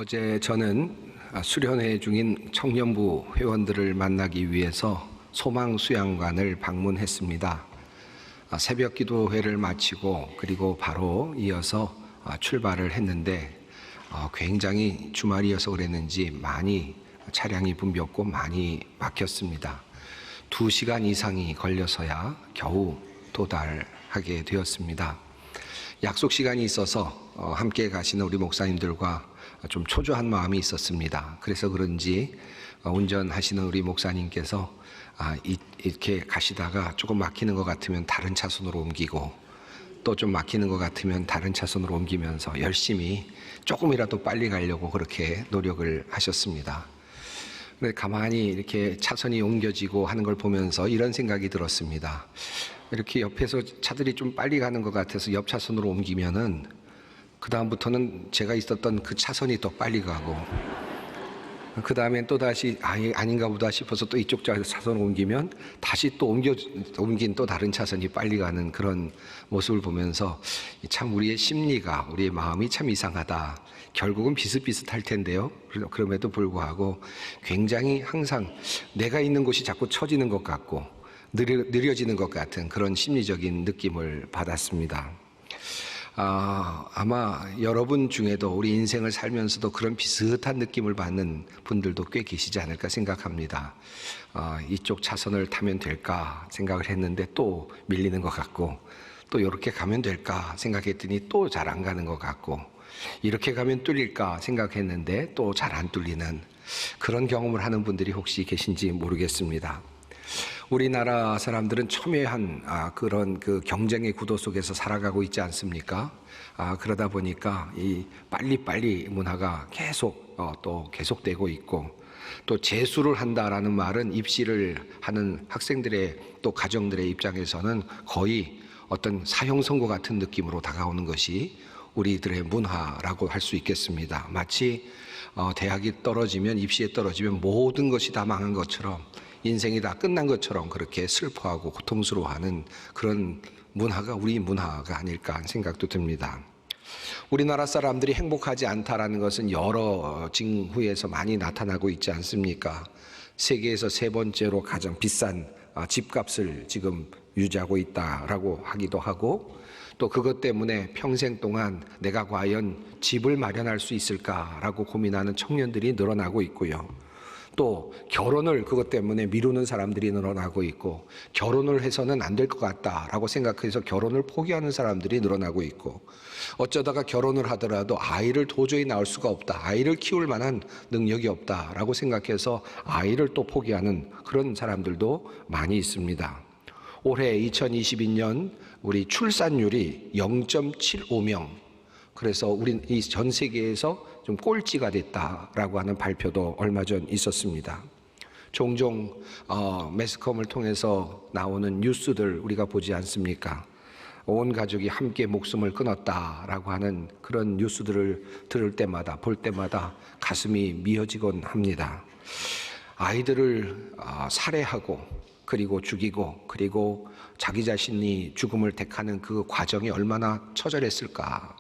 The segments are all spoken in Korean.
어제 저는 수련회 중인 청년부 회원들을 만나기 위해서 소망수양관을 방문했습니다. 새벽 기도회를 마치고 그리고 바로 이어서 출발을 했는데 굉장히 주말이어서 그랬는지 많이 차량이 붐볐고 많이 막혔습니다. 2시간 이상이 걸려서야 겨우 도달하게 되었습니다. 약속 시간이 있어서 함께 가시는 우리 목사님들과 좀 초조한 마음이 있었습니다. 그래서 그런지 운전하시는 우리 목사님께서 이렇게 가시다가 조금 막히는 것 같으면 다른 차선으로 옮기고 또 좀 막히는 것 같으면 다른 차선으로 옮기면서 열심히 조금이라도 빨리 가려고 그렇게 노력을 하셨습니다. 근데 가만히 이렇게 차선이 옮겨지고 하는 걸 보면서 이런 생각이 들었습니다. 이렇게 옆에서 차들이 좀 빨리 가는 것 같아서 옆 차선으로 옮기면은 그 다음부터는 제가 있었던 그 차선이 더 빨리 가고 그 다음엔 또 다시 아닌가 보다 싶어서 또 이쪽 차선으로 옮기면 다시 또 옮긴 또 다른 차선이 빨리 가는 그런 모습을 보면서 참 우리의 심리가, 우리의 마음이 참 이상하다. 결국은 비슷비슷할 텐데요. 그럼에도 불구하고 굉장히 항상 내가 있는 곳이 자꾸 처지는 것 같고 느려지는 것 같은 그런 심리적인 느낌을 받았습니다. 아마 여러분 중에도 우리 인생을 살면서도 그런 비슷한 느낌을 받는 분들도 꽤 계시지 않을까 생각합니다. 이쪽 차선을 타면 될까 생각을 했는데 또 밀리는 것 같고 또 이렇게 가면 될까 생각했더니 또 잘 안 가는 것 같고 이렇게 가면 뚫릴까 생각했는데 또 잘 안 뚫리는 그런 경험을 하는 분들이 혹시 계신지 모르겠습니다. 우리나라 사람들은 첨예한 그런 그 경쟁의 구도 속에서 살아가고 있지 않습니까? 그러다 보니까 이 빨리빨리 문화가 또 계속되고 있고 또 재수를 한다라는 말은 입시를 하는 학생들의 또 가정들의 입장에서는 거의 어떤 사형 선고 같은 느낌으로 다가오는 것이 우리들의 문화라고 할 수 있겠습니다. 마치 대학이 떨어지면 입시에 떨어지면 모든 것이 다 망한 것처럼 인생이 다 끝난 것처럼 그렇게 슬퍼하고 고통스러워하는 그런 문화가 우리 문화가 아닐까 하는 생각도 듭니다. 우리나라 사람들이 행복하지 않다라는 것은 여러 징후에서 많이 나타나고 있지 않습니까? 세계에서 3번째로 가장 비싼 집값을 지금 유지하고 있다라고 하기도 하고 또 그것 때문에 평생 동안 내가 과연 집을 마련할 수 있을까라고 고민하는 청년들이 늘어나고 있고요. 또 결혼을 그것 때문에 미루는 사람들이 늘어나고 있고 결혼을 해서는 안 될 것 같다라고 생각해서 결혼을 포기하는 사람들이 늘어나고 있고 어쩌다가 결혼을 하더라도 아이를 도저히 낳을 수가 없다. 아이를 키울 만한 능력이 없다라고 생각해서 아이를 또 포기하는 그런 사람들도 많이 있습니다. 올해 2022년 우리 출산율이 0.75명 그래서 우리 이 전 세계에서 좀 꼴찌가 됐다라고 하는 발표도 얼마 전 있었습니다. 종종 매스컴을 통해서 나오는 뉴스들 우리가 보지 않습니까? 온 가족이 함께 목숨을 끊었다라고 하는 그런 뉴스들을 들을 때마다 볼 때마다 가슴이 미어지곤 합니다. 아이들을 살해하고 그리고 죽이고 그리고 자기 자신이 죽음을 택하는 그 과정이 얼마나 처절했을까?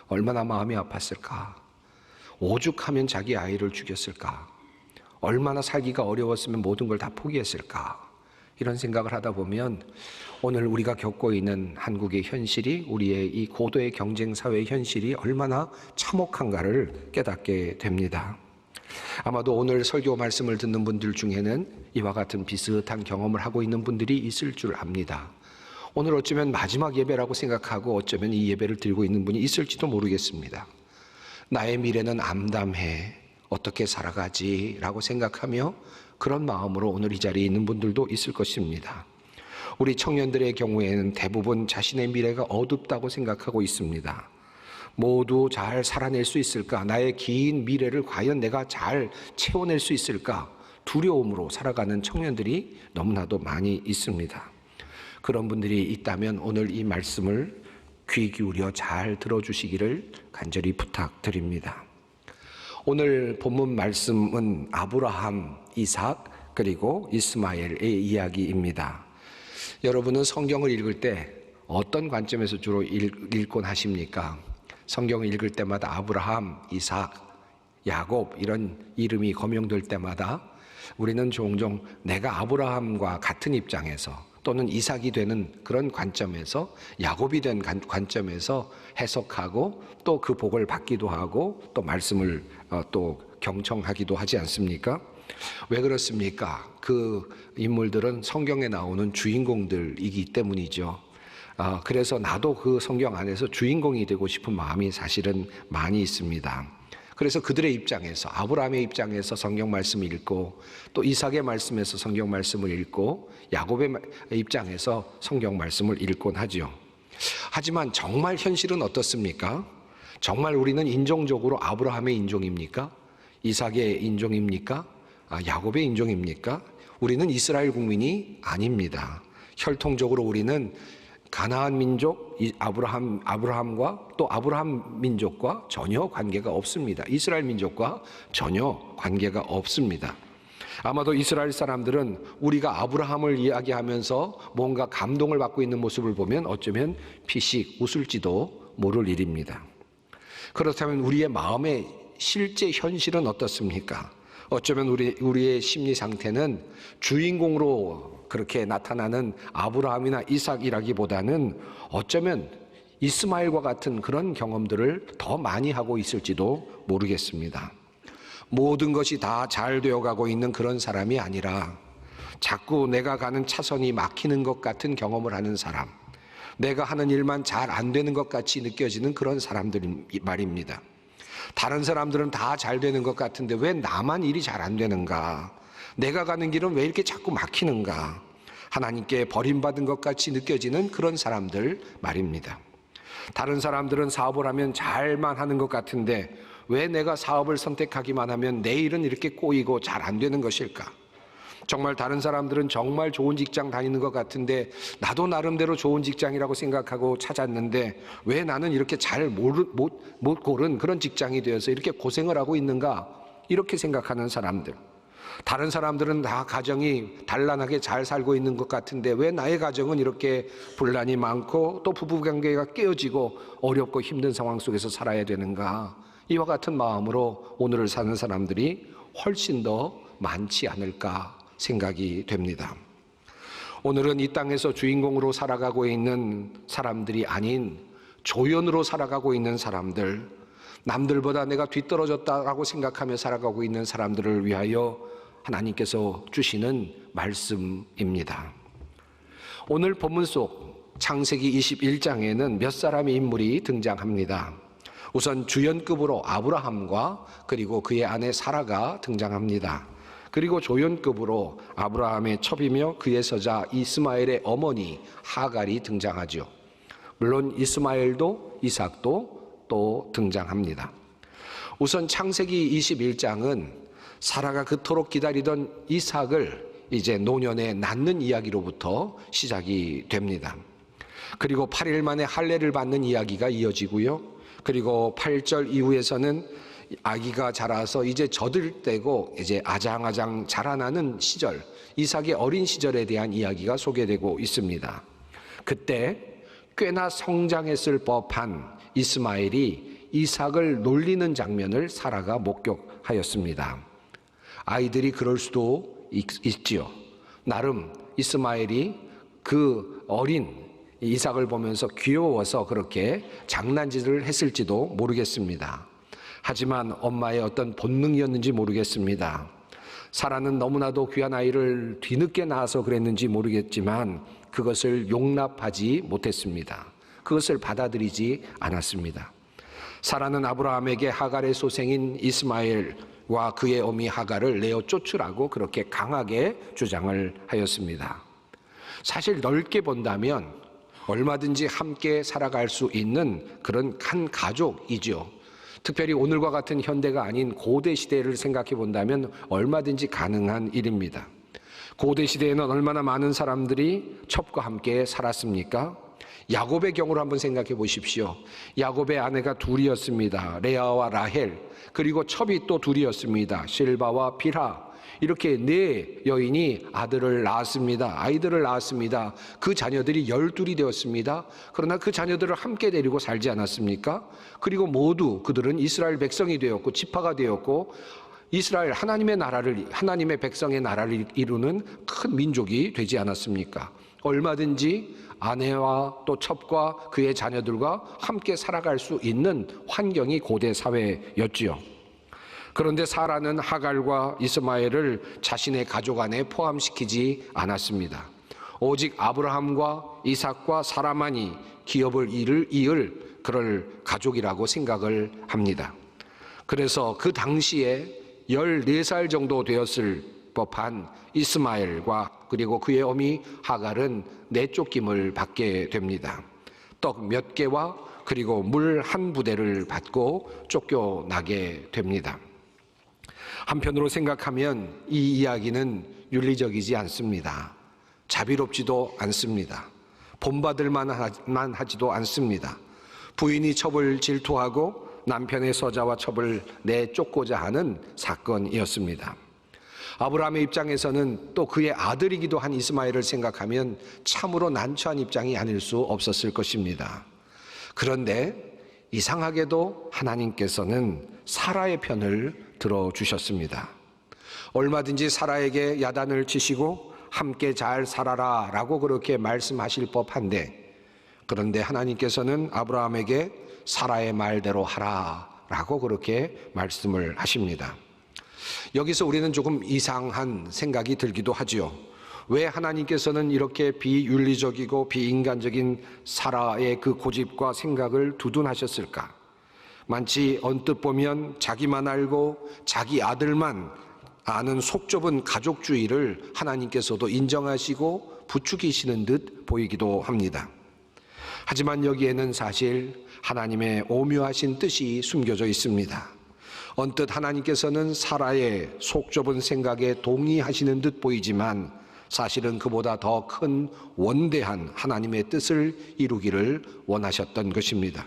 얼마나 마음이 아팠을까? 오죽하면 자기 아이를 죽였을까? 얼마나 살기가 어려웠으면 모든 걸 다 포기했을까? 이런 생각을 하다 보면 오늘 우리가 겪고 있는 한국의 현실이 우리의 이 고도의 경쟁 사회의 현실이 얼마나 참혹한가를 깨닫게 됩니다. 아마도 오늘 설교 말씀을 듣는 분들 중에는 이와 같은 비슷한 경험을 하고 있는 분들이 있을 줄 압니다. 오늘 어쩌면 마지막 예배라고 생각하고 어쩌면 이 예배를 드리고 있는 분이 있을지도 모르겠습니다. 나의 미래는 암담해 어떻게 살아가지 라고 생각하며 그런 마음으로 오늘 이 자리에 있는 분들도 있을 것입니다. 우리 청년들의 경우에는 대부분 자신의 미래가 어둡다고 생각하고 있습니다. 모두 잘 살아낼 수 있을까? 나의 긴 미래를 과연 내가 잘 채워낼 수 있을까? 두려움으로 살아가는 청년들이 너무나도 많이 있습니다. 그런 분들이 있다면 오늘 이 말씀을 귀 기울여 잘 들어주시기를 간절히 부탁드립니다. 오늘 본문 말씀은 아브라함, 이삭, 그리고 이스마엘의 이야기입니다. 여러분은 성경을 읽을 때 어떤 관점에서 주로 읽곤 하십니까? 성경을 읽을 때마다 아브라함, 이삭, 야곱 이런 이름이 거명될 때마다 우리는 종종 내가 아브라함과 같은 입장에서 또는 이삭이 되는 그런 관점에서, 야곱이 된 관점에서 해석하고 또 그 복을 받기도 하고 또 말씀을 또 경청하기도 하지 않습니까? 왜 그렇습니까? 그 인물들은 성경에 나오는 주인공들이기 때문이죠. 그래서 나도 그 성경 안에서 주인공이 되고 싶은 마음이 사실은 많이 있습니다. 그래서 그들의 입장에서, 아브라함의 입장에서 성경 말씀을 읽고 또 이삭의 말씀에서 성경 말씀을 읽고 야곱의 입장에서 성경 말씀을 읽곤 하죠. 하지만 정말 현실은 어떻습니까? 정말 우리는 인종적으로 아브라함의 인종입니까? 이삭의 인종입니까? 야곱의 인종입니까? 우리는 이스라엘 국민이 아닙니다. 혈통적으로 우리는 가나안 민족, 아브라함과 또 아브라함 민족과 전혀 관계가 없습니다. 이스라엘 민족과 전혀 관계가 없습니다. 아마도 이스라엘 사람들은 우리가 아브라함을 이야기하면서 뭔가 감동을 받고 있는 모습을 보면 어쩌면 피식 웃을지도 모를 일입니다. 그렇다면 우리의 마음의 실제 현실은 어떻습니까? 어쩌면 우리의 심리 상태는 주인공으로 그렇게 나타나는 아브라함이나 이삭이라기보다는 어쩌면 이스마엘과 같은 그런 경험들을 더 많이 하고 있을지도 모르겠습니다. 모든 것이 다 잘 되어가고 있는 그런 사람이 아니라 자꾸 내가 가는 차선이 막히는 것 같은 경험을 하는 사람, 내가 하는 일만 잘 안 되는 것 같이 느껴지는 그런 사람들 말입니다. 다른 사람들은 다 잘 되는 것 같은데 왜 나만 일이 잘 안 되는가? 내가 가는 길은 왜 이렇게 자꾸 막히는가? 하나님께 버림받은 것 같이 느껴지는 그런 사람들 말입니다. 다른 사람들은 사업을 하면 잘만 하는 것 같은데 왜 내가 사업을 선택하기만 하면 내 일은 이렇게 꼬이고 잘 안 되는 것일까? 정말 다른 사람들은 정말 좋은 직장 다니는 것 같은데 나도 나름대로 좋은 직장이라고 생각하고 찾았는데 왜 나는 이렇게 잘 못 고른 그런 직장이 되어서 이렇게 고생을 하고 있는가? 이렇게 생각하는 사람들. 다른 사람들은 다 가정이 단란하게 잘 살고 있는 것 같은데 왜 나의 가정은 이렇게 분란이 많고 또 부부관계가 깨어지고 어렵고 힘든 상황 속에서 살아야 되는가? 이와 같은 마음으로 오늘을 사는 사람들이 훨씬 더 많지 않을까 생각이 됩니다. 오늘은 이 땅에서 주인공으로 살아가고 있는 사람들이 아닌 조연으로 살아가고 있는 사람들, 남들보다 내가 뒤떨어졌다라고 생각하며 살아가고 있는 사람들을 위하여 하나님께서 주시는 말씀입니다. 오늘 본문 속 창세기 21장에는 몇 사람의 인물이 등장합니다. 우선 주연급으로 아브라함과 그리고 그의 아내 사라가 등장합니다. 그리고 조연급으로 아브라함의 첩이며 그의 서자 이스마엘의 어머니 하갈이 등장하죠. 물론 이스마엘도 이삭도 또 등장합니다. 우선 창세기 21장은 사라가 그토록 기다리던 이삭을 이제 노년에 낳는 이야기로부터 시작이 됩니다. 그리고 8일 만에 할례를 받는 이야기가 이어지고요. 그리고 8절 이후에서는 아기가 자라서 이제 젖을 떼고 이제 아장아장 자라나는 시절, 이삭의 어린 시절에 대한 이야기가 소개되고 있습니다. 그때 꽤나 성장했을 법한 이스마엘이 이삭을 놀리는 장면을 사라가 목격하였습니다. 아이들이 그럴 수도 있지요. 나름 이스마엘이 그 어린 이삭을 보면서 귀여워서 그렇게 장난질을 했을지도 모르겠습니다. 하지만 엄마의 어떤 본능이었는지 모르겠습니다. 사라는 너무나도 귀한 아이를 뒤늦게 낳아서 그랬는지 모르겠지만 그것을 용납하지 못했습니다. 그것을 받아들이지 않았습니다. 사라는 아브라함에게 하갈의 소생인 이스마엘과 그의 어미 하갈을 내어 쫓으라고 그렇게 강하게 주장을 하였습니다. 사실 넓게 본다면 얼마든지 함께 살아갈 수 있는 그런 한 가족이죠. 특별히 오늘과 같은 현대가 아닌 고대 시대를 생각해 본다면 얼마든지 가능한 일입니다. 고대 시대에는 얼마나 많은 사람들이 첩과 함께 살았습니까? 야곱의 경우를 한번 생각해 보십시오. 야곱의 아내가 둘이었습니다. 레아와 라헬. 그리고 첩이 또 둘이었습니다. 실바와 빌하. 이렇게 네 여인이 아이들을 낳았습니다. 그 자녀들이 12이 되었습니다. 그러나 그 자녀들을 함께 데리고 살지 않았습니까? 그리고 모두 그들은 이스라엘 백성이 되었고 지파가 되었고 이스라엘 하나님의 백성의 나라를 이루는 큰 민족이 되지 않았습니까? 얼마든지 아내와 또 첩과 그의 자녀들과 함께 살아갈 수 있는 환경이 고대 사회였지요. 그런데 사라는 하갈과 이스마엘을 자신의 가족 안에 포함시키지 않았습니다. 오직 아브라함과 이삭과 사라만이 기업을 이을 그럴 가족이라고 생각을 합니다. 그래서 그 당시에 14살 정도 되었을 법한 이스마엘과 그리고 그의 어미 하갈은 내쫓김을 받게 됩니다. 떡 몇 개와 그리고 물 한 부대를 받고 쫓겨나게 됩니다. 한편으로 생각하면 이 이야기는 윤리적이지 않습니다. 자비롭지도 않습니다. 본받을 만만 하지도 않습니다. 부인이 첩을 질투하고 남편의 서자와 첩을 내쫓고자 하는 사건이었습니다. 아브라함의 입장에서는 또 그의 아들이기도 한 이스마엘을 생각하면 참으로 난처한 입장이 아닐 수 없었을 것입니다. 그런데 이상하게도 하나님께서는 사라의 편을 들어주셨습니다. 얼마든지 사라에게 야단을 치시고 함께 잘 살아라 라고 그렇게 말씀하실 법한데, 그런데 하나님께서는 아브라함에게 사라의 말대로 하라 라고 그렇게 말씀을 하십니다. 여기서 우리는 조금 이상한 생각이 들기도 하지요. 왜 하나님께서는 이렇게 비윤리적이고 비인간적인 사라의 그 고집과 생각을 두둔하셨을까? 마치 언뜻 보면 자기만 알고 자기 아들만 아는 속 좁은 가족주의를 하나님께서도 인정하시고 부추기시는 듯 보이기도 합니다. 하지만 여기에는 사실 하나님의 오묘하신 뜻이 숨겨져 있습니다. 언뜻 하나님께서는 사라의 속 좁은 생각에 동의하시는 듯 보이지만 사실은 그보다 더 큰 원대한 하나님의 뜻을 이루기를 원하셨던 것입니다.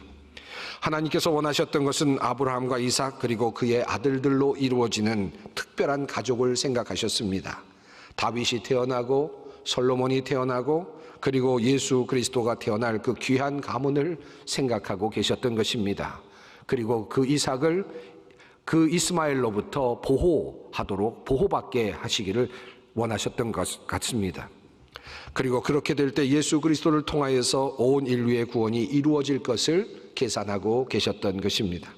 하나님께서 원하셨던 것은 아브라함과 이삭 그리고 그의 아들들로 이루어지는 특별한 가족을 생각하셨습니다. 다윗이 태어나고 솔로몬이 태어나고 그리고 예수 그리스도가 태어날 그 귀한 가문을 생각하고 계셨던 것입니다. 그리고 그 이삭을 그 이스마엘로부터 보호받게 하시기를 원하셨던 것 같습니다. 그리고 그렇게 될 때 예수 그리스도를 통하여서 온 인류의 구원이 이루어질 것을 계산하고 계셨던 것입니다.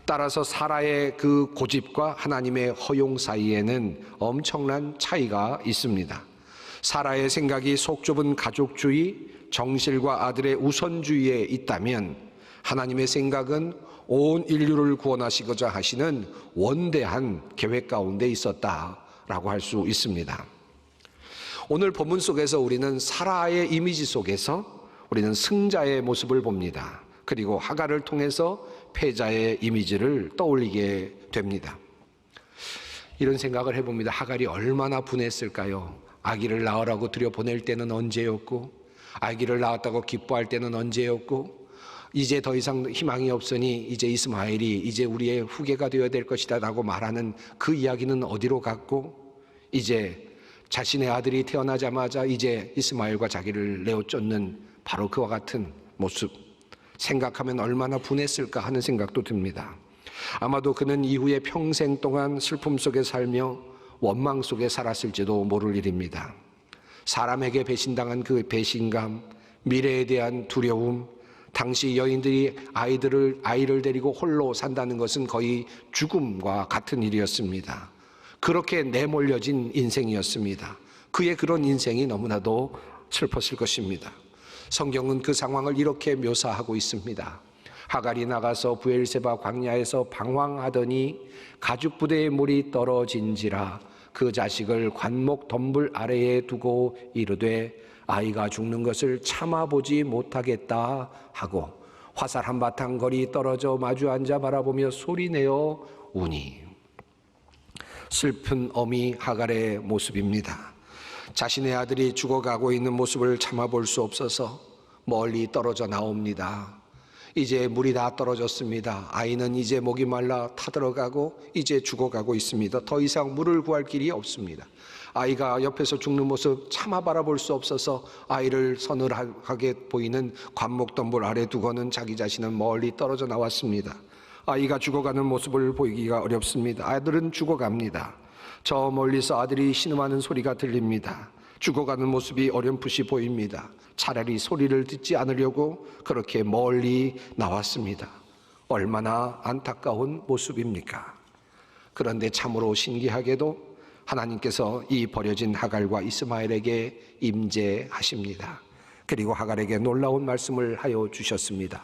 따라서 사라의 그 고집과 하나님의 허용 사이에는 엄청난 차이가 있습니다. 사라의 생각이 속 좁은 가족주의, 정실과 아들의 우선주의에 있다면 하나님의 생각은 온 인류를 구원하시고자 하시는 원대한 계획 가운데 있었다라고 할 수 있습니다. 오늘 본문 속에서 우리는 사라의 이미지 속에서 우리는 승자의 모습을 봅니다. 그리고 하갈을 통해서 패자의 이미지를 떠올리게 됩니다. 이런 생각을 해봅니다. 하갈이 얼마나 분했을까요? 아기를 낳으라고 들여보낼 때는 언제였고, 아기를 낳았다고 기뻐할 때는 언제였고, 이제 더 이상 희망이 없으니 이제 이스마엘이 이제 우리의 후계가 되어야 될 것이다 라고 말하는 그 이야기는 어디로 갔고, 이제 자신의 아들이 태어나자마자 이제 이스마엘과 자기를 내어 쫓는 바로 그와 같은 모습 생각하면 얼마나 분했을까 하는 생각도 듭니다. 아마도 그는 이후에 평생 동안 슬픔 속에 살며 원망 속에 살았을지도 모를 일입니다. 사람에게 배신당한 그 배신감, 미래에 대한 두려움, 당시 여인들이 아이를 데리고 홀로 산다는 것은 거의 죽음과 같은 일이었습니다. 그렇게 내몰려진 인생이었습니다. 그의 그런 인생이 너무나도 슬펐을 것입니다. 성경은 그 상황을 이렇게 묘사하고 있습니다. 하갈이 나가서 브엘세바 광야에서 방황하더니 가죽 부대의 물이 떨어진지라 그 자식을 관목 덤불 아래에 두고 이르되 아이가 죽는 것을 참아보지 못하겠다 하고 화살 한바탕 거리 떨어져 마주 앉아 바라보며 소리내어 우니. 슬픈 어미 하갈의 모습입니다. 자신의 아들이 죽어가고 있는 모습을 참아볼 수 없어서 멀리 떨어져 나옵니다. 이제 물이 다 떨어졌습니다. 아이는 이제 목이 말라 타들어가고 이제 죽어가고 있습니다. 더 이상 물을 구할 길이 없습니다. 아이가 옆에서 죽는 모습 차마 바라볼 수 없어서 아이를 서늘하게 보이는 관목덤불 아래 두고는 자기 자신은 멀리 떨어져 나왔습니다. 아이가 죽어가는 모습을 보이기가 어렵습니다. 아들은 죽어갑니다. 저 멀리서 아들이 신음하는 소리가 들립니다. 죽어가는 모습이 어렴풋이 보입니다. 차라리 소리를 듣지 않으려고 그렇게 멀리 나왔습니다. 얼마나 안타까운 모습입니까? 그런데 참으로 신기하게도 하나님께서 이 버려진 하갈과 이스마엘에게 임재하십니다. 그리고 하갈에게 놀라운 말씀을 하여 주셨습니다.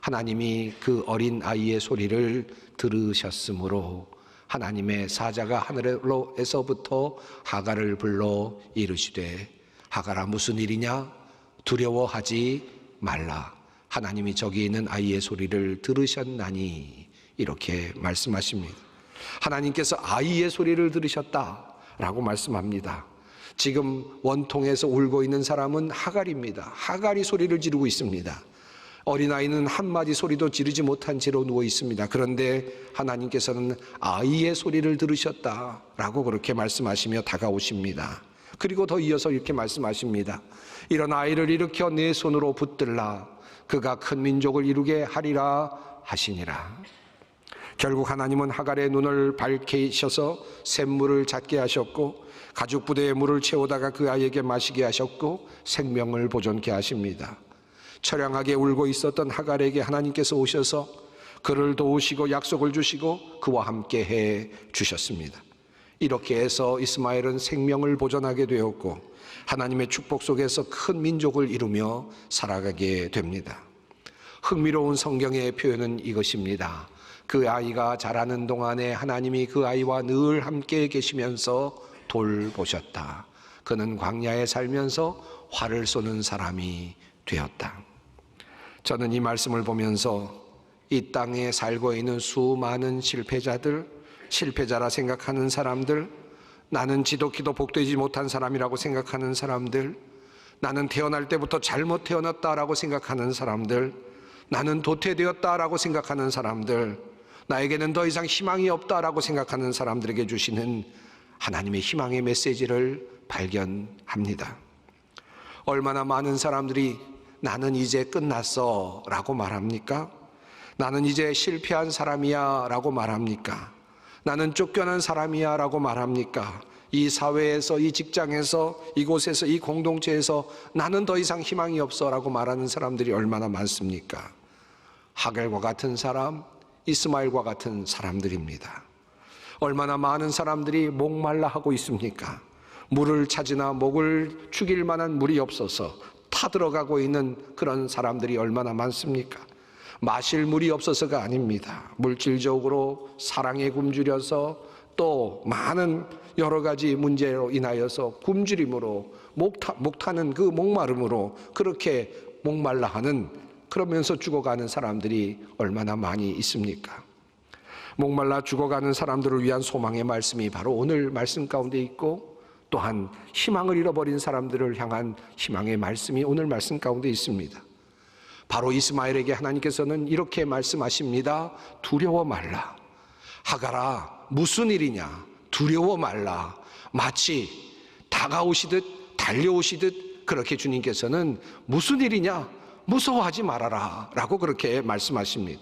하나님이 그 어린 아이의 소리를 들으셨으므로 하나님의 사자가 하늘에서부터 하갈을 불러 이르시되 하갈아 무슨 일이냐? 두려워하지 말라. 하나님이 저기 있는 아이의 소리를 들으셨나니 이렇게 말씀하십니다. 하나님께서 아이의 소리를 들으셨다라고 말씀합니다. 지금 원통에서 울고 있는 사람은 하갈입니다. 하갈이 소리를 지르고 있습니다. 어린아이는 한마디 소리도 지르지 못한 채로 누워 있습니다. 그런데 하나님께서는 아이의 소리를 들으셨다라고 그렇게 말씀하시며 다가오십니다. 그리고 더 이어서 이렇게 말씀하십니다. 이런 아이를 일으켜 내 손으로 붙들라. 그가 큰 민족을 이루게 하리라 하시니라. 결국 하나님은 하갈의 눈을 밝히셔서 샘물을 찾게 하셨고 가죽 부대에 물을 채우다가 그 아이에게 마시게 하셨고 생명을 보존케 하십니다. 처량하게 울고 있었던 하갈에게 하나님께서 오셔서 그를 도우시고 약속을 주시고 그와 함께 해 주셨습니다. 이렇게 해서 이스마엘은 생명을 보존하게 되었고 하나님의 축복 속에서 큰 민족을 이루며 살아가게 됩니다. 흥미로운 성경의 표현은 이것입니다. 그 아이가 자라는 동안에 하나님이 그 아이와 늘 함께 계시면서 돌보셨다. 그는 광야에 살면서 활을 쏘는 사람이 되었다. 저는 이 말씀을 보면서 이 땅에 살고 있는 수많은 실패자라 생각하는 사람들, 나는 지독히도 복되지 못한 사람이라고 생각하는 사람들, 나는 태어날 때부터 잘못 태어났다라고 생각하는 사람들, 나는 도태되었다라고 생각하는 사람들, 나에게는 더 이상 희망이 없다라고 생각하는 사람들에게 주시는 하나님의 희망의 메시지를 발견합니다. 얼마나 많은 사람들이 나는 이제 끝났어 라고 말합니까? 나는 이제 실패한 사람이야 라고 말합니까? 나는 쫓겨난 사람이야 라고 말합니까? 이 사회에서, 이 직장에서, 이곳에서, 이 공동체에서 나는 더 이상 희망이 없어 라고 말하는 사람들이 얼마나 많습니까? 하갈과 같은 사람, 이스마엘과 같은 사람들입니다. 얼마나 많은 사람들이 목말라 하고 있습니까? 물을 찾으나 목을 죽일 만한 물이 없어서 타들어가고 있는 그런 사람들이 얼마나 많습니까? 마실 물이 없어서가 아닙니다. 물질적으로 사랑에 굶주려서 또 많은 여러 가지 문제로 인하여서 굶주림으로 목타는 그 목마름으로 그렇게 목말라 하는, 그러면서 죽어가는 사람들이 얼마나 많이 있습니까? 목말라 죽어가는 사람들을 위한 소망의 말씀이 바로 오늘 말씀 가운데 있고, 또한 희망을 잃어버린 사람들을 향한 희망의 말씀이 오늘 말씀 가운데 있습니다. 바로 이스마엘에게 하나님께서는 이렇게 말씀하십니다. 두려워 말라. 하갈아, 무슨 일이냐? 두려워 말라. 마치 다가오시듯 달려오시듯 그렇게 주님께서는 무슨 일이냐? 무서워하지 말아라 라고 그렇게 말씀하십니다.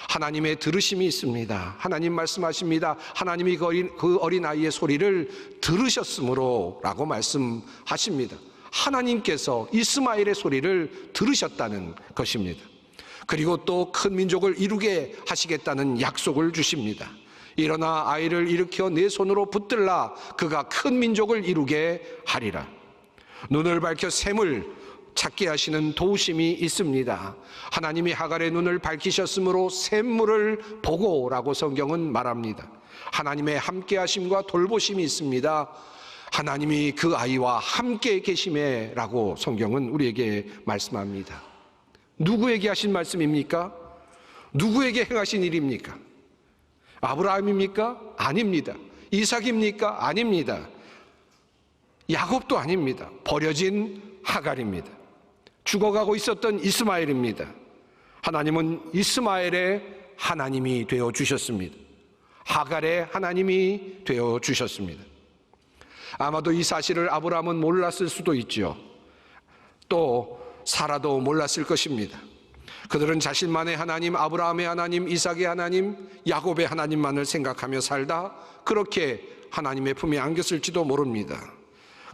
하나님의 들으심이 있습니다. 하나님 말씀하십니다. 하나님이 그 어린 아이의 소리를 들으셨으므로 라고 말씀하십니다. 하나님께서 이스마엘의 소리를 들으셨다는 것입니다. 그리고 또 큰 민족을 이루게 하시겠다는 약속을 주십니다. 일어나 아이를 일으켜 내 손으로 붙들라. 그가 큰 민족을 이루게 하리라. 눈을 밝혀 샘을 찾게 하시는 도우심이 있습니다. 하나님이 하갈의 눈을 밝히셨으므로 샘물을 보고라고 성경은 말합니다. 하나님의 함께 하심과 돌보심이 있습니다. 하나님이 그 아이와 함께 계심에 라고 성경은 우리에게 말씀합니다. 누구에게 하신 말씀입니까? 누구에게 행하신 일입니까? 아브라함입니까? 아닙니다. 이삭입니까? 아닙니다. 야곱도 아닙니다. 버려진 하갈입니다. 죽어가고 있었던 이스마엘입니다. 하나님은 이스마엘의 하나님이 되어 주셨습니다. 하갈의 하나님이 되어 주셨습니다. 아마도 이 사실을 아브라함은 몰랐을 수도 있죠. 또 사라도 몰랐을 것입니다. 그들은 자신만의 하나님, 아브라함의 하나님, 이삭의 하나님, 야곱의 하나님만을 생각하며 살다 그렇게 하나님의 품에 안겼을지도 모릅니다.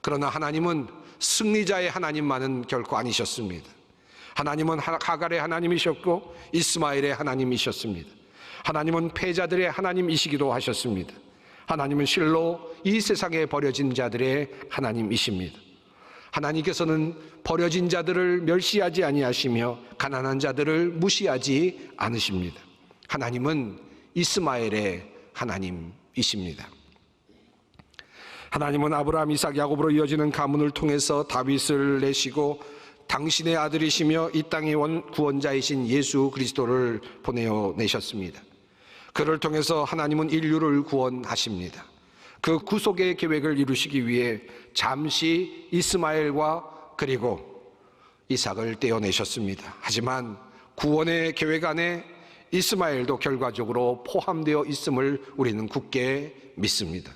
그러나 하나님은 승리자의 하나님만은 결코 아니셨습니다. 하나님은 하갈의 하나님이셨고 이스마엘의 하나님이셨습니다. 하나님은 패자들의 하나님이시기도 하셨습니다. 하나님은 실로 이 세상에 버려진 자들의 하나님이십니다. 하나님께서는 버려진 자들을 멸시하지 아니하시며 가난한 자들을 무시하지 않으십니다. 하나님은 이스마엘의 하나님이십니다. 하나님은 아브라함, 이삭, 야곱으로 이어지는 가문을 통해서 다윗을 내시고 당신의 아들이시며 이 땅의 구원자이신 예수 그리스도를 보내어 내셨습니다. 그를 통해서 하나님은 인류를 구원하십니다. 그 구속의 계획을 이루시기 위해 잠시 이스마엘과 그리고 이삭을 떼어내셨습니다. 하지만 구원의 계획 안에 이스마엘도 결과적으로 포함되어 있음을 우리는 굳게 믿습니다.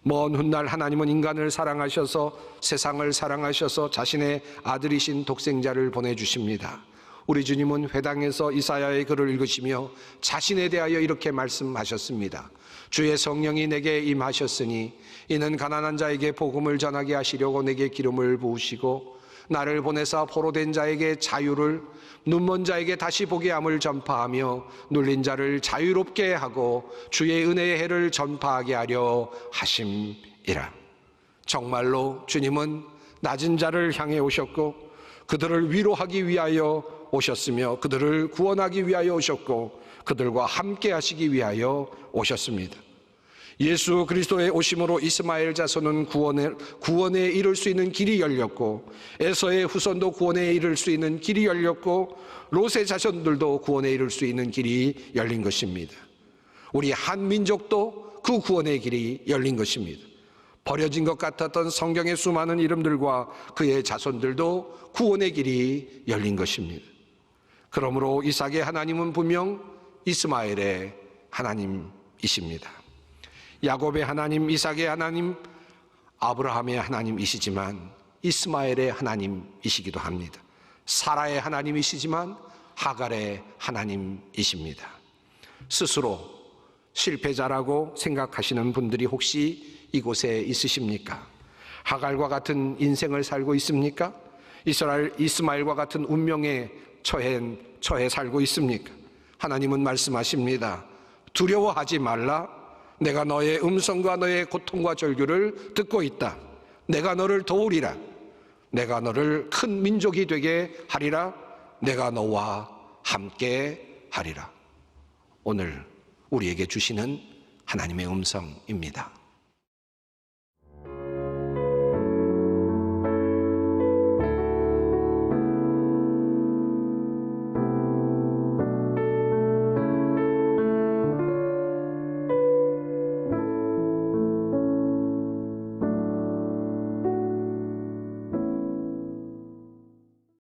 먼 훗날 하나님은 인간을 사랑하셔서 세상을 사랑하셔서 자신의 아들이신 독생자를 보내주십니다. 우리 주님은 회당에서 이사야의 글을 읽으시며 자신에 대하여 이렇게 말씀하셨습니다. 주의 성령이 내게 임하셨으니 이는 가난한 자에게 복음을 전하게 하시려고 내게 기름을 부으시고 나를 보내사 포로된 자에게 자유를, 눈먼 자에게 다시 보게 함을 전파하며 눌린 자를 자유롭게 하고 주의 은혜의 해를 전파하게 하려 하심이라. 정말로 주님은 낮은 자를 향해 오셨고 그들을 위로하기 위하여 오셨으며 그들을 구원하기 위하여 오셨고 그들과 함께 하시기 위하여 오셨습니다. 예수 그리스도의 오심으로 이스마엘 자손은 구원에 이를 수 있는 길이 열렸고 에서의 후손도 구원에 이를 수 있는 길이 열렸고 롯의 자손들도 구원에 이를 수 있는 길이 열린 것입니다. 우리 한민족도 그 구원의 길이 열린 것입니다. 버려진 것 같았던 성경의 수많은 이름들과 그의 자손들도 구원의 길이 열린 것입니다. 그러므로 이삭의 하나님은 분명 이스마엘의 하나님이십니다. 야곱의 하나님, 이삭의 하나님, 아브라함의 하나님이시지만 이스마엘의 하나님이시기도 합니다. 사라의 하나님이시지만 하갈의 하나님이십니다. 스스로 실패자라고 생각하시는 분들이 혹시 이곳에 있으십니까? 하갈과 같은 인생을 살고 있습니까? 이스마엘과 같은 운명에 처해 살고 있습니까? 하나님은 말씀하십니다. 두려워하지 말라. 내가 너의 음성과 너의 고통과 절규를 듣고 있다. 내가 너를 도우리라. 내가 너를 큰 민족이 되게 하리라. 내가 너와 함께 하리라. 오늘 우리에게 주시는 하나님의 음성입니다.